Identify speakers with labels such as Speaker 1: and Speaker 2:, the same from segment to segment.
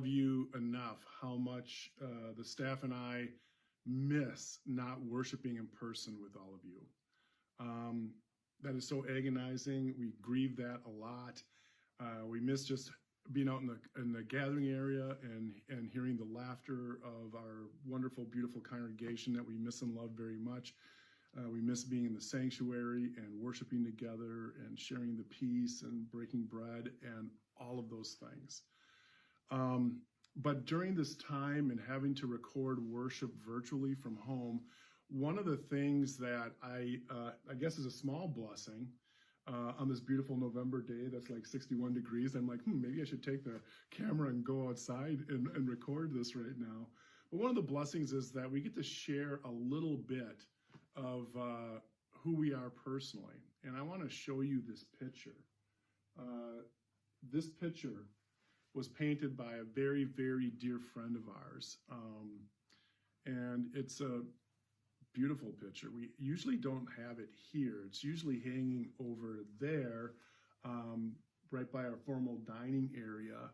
Speaker 1: love you enough how much the staff and I miss not worshiping in person with all of you. That is so agonizing. We grieve that a lot. We miss just being out in the gathering area and hearing the laughter of our wonderful, beautiful congregation that we miss and love very much. We miss being in the sanctuary and worshiping together and sharing the peace and breaking bread and all of those things. But during this time and having to record worship virtually from home, one of the things that I guess is a small blessing on this beautiful November day that's like 61 degrees, I'm like, maybe I should take the camera and go outside and record this right now. But one of the blessings is that we get to share a little bit of who we are personally. And I want to show you this picture. This picture was painted by a very, very dear friend of ours. And it's a beautiful picture. We usually don't have it here. It's usually hanging over there, right by our formal dining area,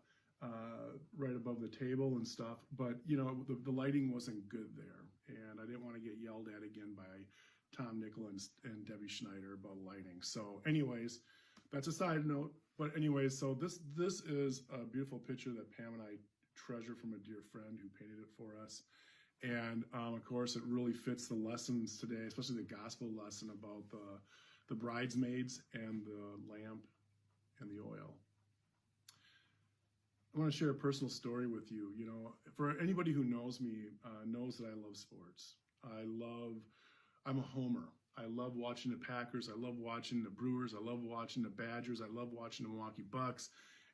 Speaker 1: right above the table and stuff. But, you know, the lighting wasn't good there. And I didn't want to get yelled at again by Tom Nickel and Debbie Schneider about lighting. So anyways, that's a side note. But anyways, so this is a beautiful picture that Pam and I treasure from a dear friend who painted it for us. And of course, it really fits the lessons today, especially the gospel lesson about the bridesmaids and the lamp and the oil. I want to share a personal story with you. You know, for anybody who knows me, knows that I love sports. I'm a homer. I love watching the Packers. I love watching the Brewers. I love watching the Badgers. I love watching the Milwaukee Bucks.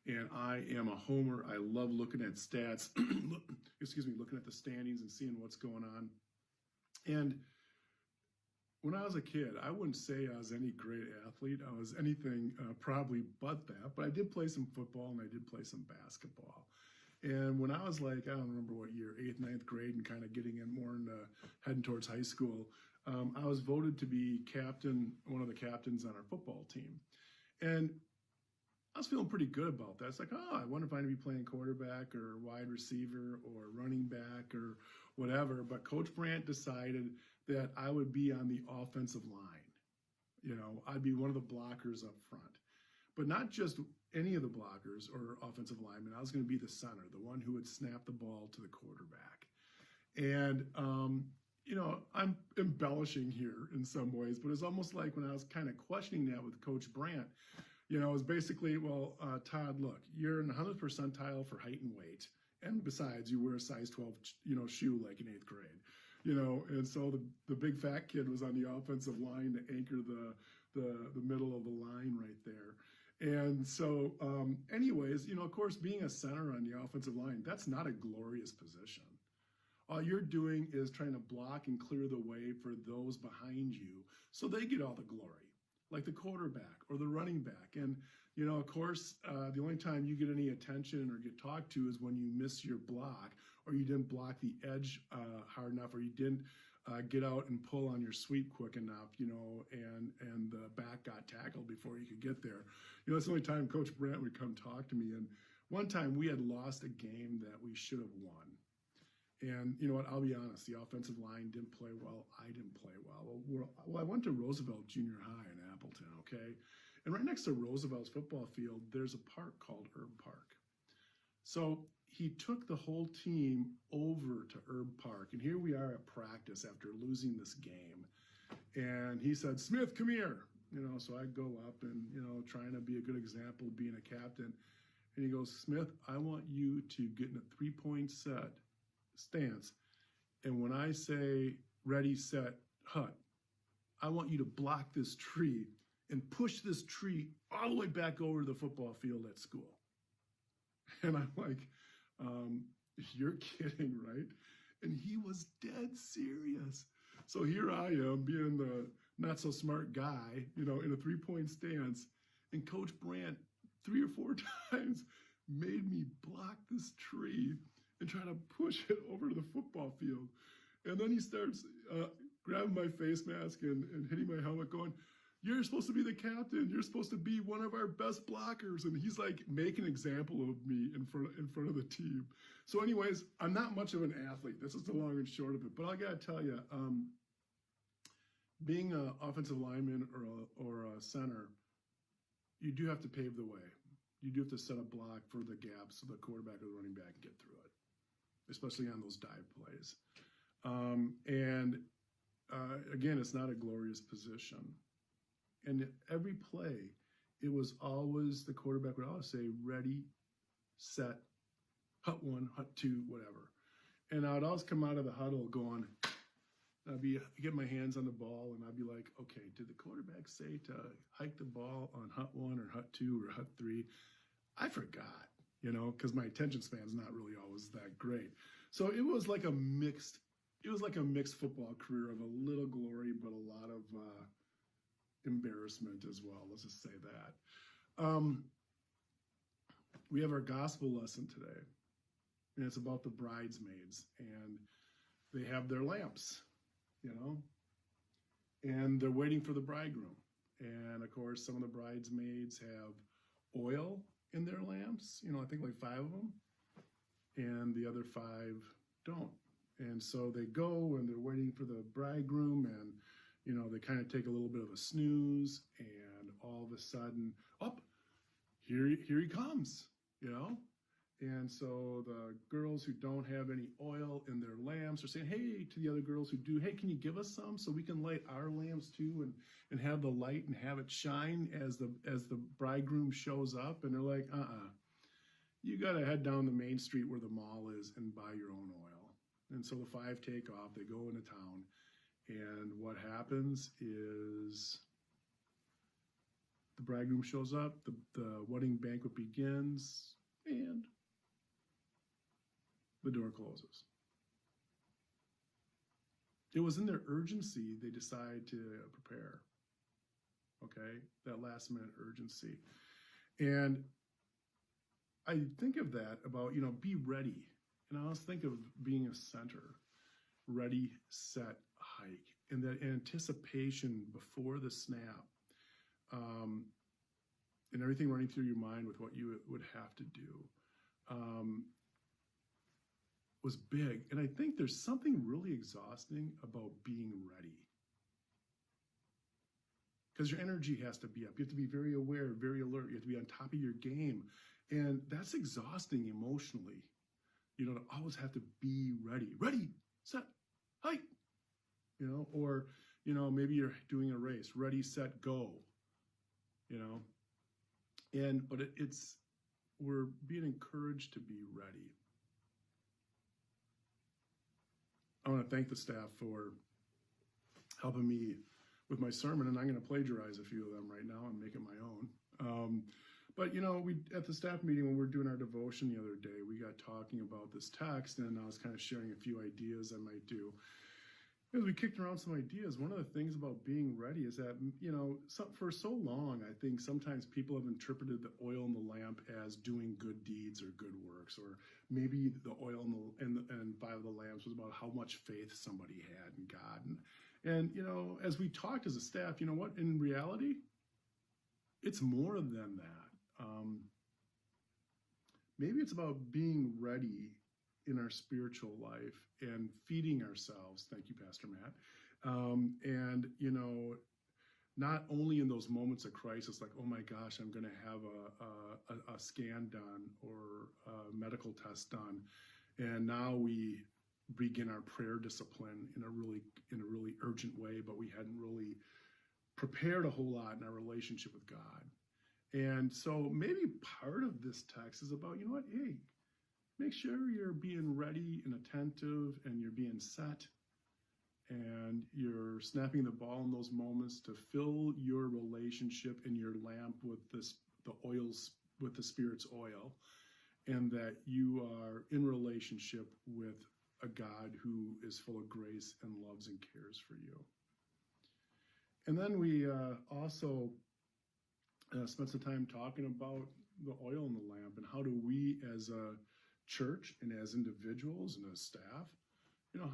Speaker 1: And I am a homer. I love looking at stats, looking at the standings and seeing what's going on. And when I was a kid, I wouldn't say I was any great athlete. I was anything probably but that. But I did play some football and I did play some basketball. And when I was like, I don't remember what year, 8th, 9th grade, and kind of getting in more into heading towards high school, I was voted to be one of the captains on our football team. And I was feeling pretty good about that. It's like, I wonder if I'm going to be playing quarterback or wide receiver or running back or whatever. But Coach Brandt decided that I would be on the offensive line. You know, I'd be one of the blockers up front. But not just any of the blockers or offensive linemen. I was going to be the center, the one who would snap the ball to the quarterback. And, you know, I'm embellishing here in some ways, but it's almost like when I was kind of questioning that with Coach Brandt, you know, it was basically, well, Todd, look, you're in the 100th percentile for height and weight. And besides, you wear a size 12, shoe like in 8th grade, and so the big fat kid was on the offensive line to anchor the middle of the line right there. And so anyways, of course, being a center on the offensive line, that's not a glorious position. All you're doing is trying to block and clear the way for those behind you so they get all the glory, like the quarterback or the running back. And, of course, the only time you get any attention or get talked to is when you miss your block or you didn't block the edge hard enough or you didn't get out and pull on your sweep quick enough, and the back got tackled before you could get there. That's the only time Coach Brandt would come talk to me. And one time we had lost a game that we should have won. And you know what, I'll be honest, the offensive line didn't play well. I didn't play well. Well, I went to Roosevelt Junior High in Appleton, okay? And right next to Roosevelt's football field, there's a park called Herb Park. So he took the whole team over to Herb Park. And here we are at practice after losing this game. And he said, Smith, come here. So I go up and, trying to be a good example, being a captain. And he goes, Smith, I want you to get in a three-point stance, and when I say ready, set, hut, I want you to block this tree and push this tree all the way back over to the football field at school. And I'm like, you're kidding, right? And he was dead serious. So here I am being the not so smart guy, in a three-point stance, and Coach Brandt 3 or 4 times made me block this tree and try to push it over to the football field. And then he starts grabbing my face mask and hitting my helmet going, you're supposed to be the captain. You're supposed to be one of our best blockers. And he's like, make an example of me in front of the team. So anyways, I'm not much of an athlete. This is the long and short of it. But I got to tell you, being an offensive lineman or a center, you do have to pave the way. You do have to set a block for the gap so the quarterback or the running back can get through it, especially on those dive plays. Again, it's not a glorious position. And every play, it was always, the quarterback would always say, ready, set, hut one, hut two, whatever. And I would always come out of the huddle going, I'd get my hands on the ball, and I'd be like, okay, did the quarterback say to hike the ball on hut one or hut two or hut three? I forgot, because my attention span's not really always that great. So it was like a mixed football career of a little glory, but a lot of embarrassment as well. Let's just say that. We have our gospel lesson today, and it's about the bridesmaids, and they have their lamps, and they're waiting for the bridegroom. And of course, some of the bridesmaids have oil in their lamps, I think like 5 of them, and the other 5 don't. And so they go and they're waiting for the bridegroom, and they kind of take a little bit of a snooze, and all of a sudden, here he comes, And so the girls who don't have any oil in their lamps are saying, hey, to the other girls who do, hey, can you give us some so we can light our lamps too and have the light and have it shine as the bridegroom shows up? And they're like, you got to head down the main street where the mall is and buy your own oil. And so the 5 take off, they go into town, and what happens is the bridegroom shows up, the wedding banquet begins, and the door closes. It was in their urgency they decided to prepare, okay, that last minute urgency. And I think of that about, be ready. And I always think of being a center, ready, set, hike, and that anticipation before the snap, and everything running through your mind with what you would have to do, was big. And I think there's something really exhausting about being ready, because your energy has to be up. You have to be very aware, very alert. You have to be on top of your game. And that's exhausting emotionally, to always have to be ready. Ready, set, hike, or, maybe you're doing a race. Ready, set, go, But we're being encouraged to be ready. I want to thank the staff for helping me with my sermon, and I'm going to plagiarize a few of them right now and make it my own. But we at the staff meeting when we were doing our devotion the other day, we got talking about this text, and I was kind of sharing a few ideas I might do. As we kicked around some ideas, one of the things about being ready is that, for so long, I think sometimes people have interpreted the oil in the lamp as doing good deeds or good works, or maybe the oil and 5 of the lamps was about how much faith somebody had in God. And as we talked as a staff, in reality, it's more than that. Maybe it's about being ready in our spiritual life and feeding ourselves. Thank you, Pastor Matt. And not only in those moments of crisis, like, oh my gosh, I'm going to have a scan done or a medical test done, and now we begin our prayer discipline in a really urgent way, but we hadn't really prepared a whole lot in our relationship with God. And so maybe part of this text is about, hey, make sure you're being ready and attentive, and you're being set, and you're snapping the ball in those moments to fill your relationship in your lamp with the Spirit's oil, and that you are in relationship with a God who is full of grace and loves and cares for you. And then we also spent some time talking about the oil in the lamp, and how do we as a church and as individuals and as staff,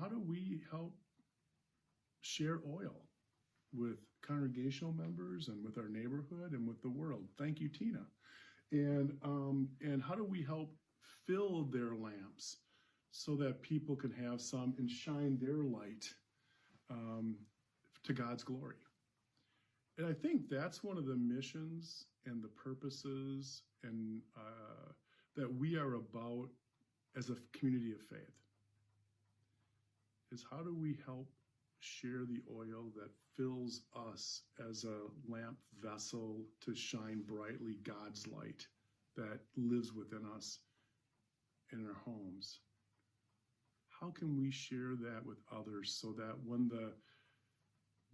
Speaker 1: how do we help share oil? with congregational members and with our neighborhood and with the world. Thank you, Tina. And how do we help fill their lamps so that people can have some and shine their light to God's glory? And I think that's one of the missions and the purposes and that we are about as a community of faith, is how do we help share the oil that fills us as a lamp vessel to shine brightly God's light that lives within us in our homes? How can we share that with others so that when the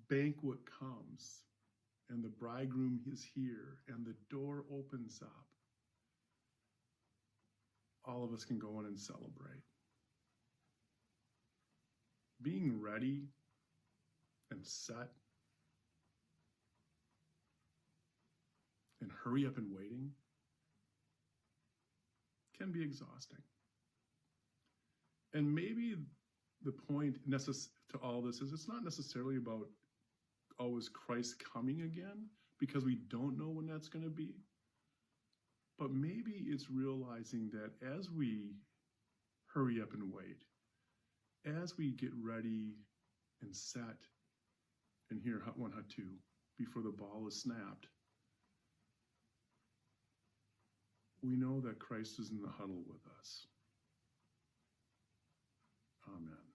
Speaker 1: banquet comes and the bridegroom is here and the door opens up, all of us can go in and celebrate? Being ready and set and hurry up and waiting can be exhausting. And maybe the point to all this is it's not necessarily about always Christ coming again, because we don't know when that's going to be. But maybe it's realizing that as we hurry up and wait, as we get ready and set, and here, hut one, hut two, before the ball is snapped, we know that Christ is in the huddle with us. Amen.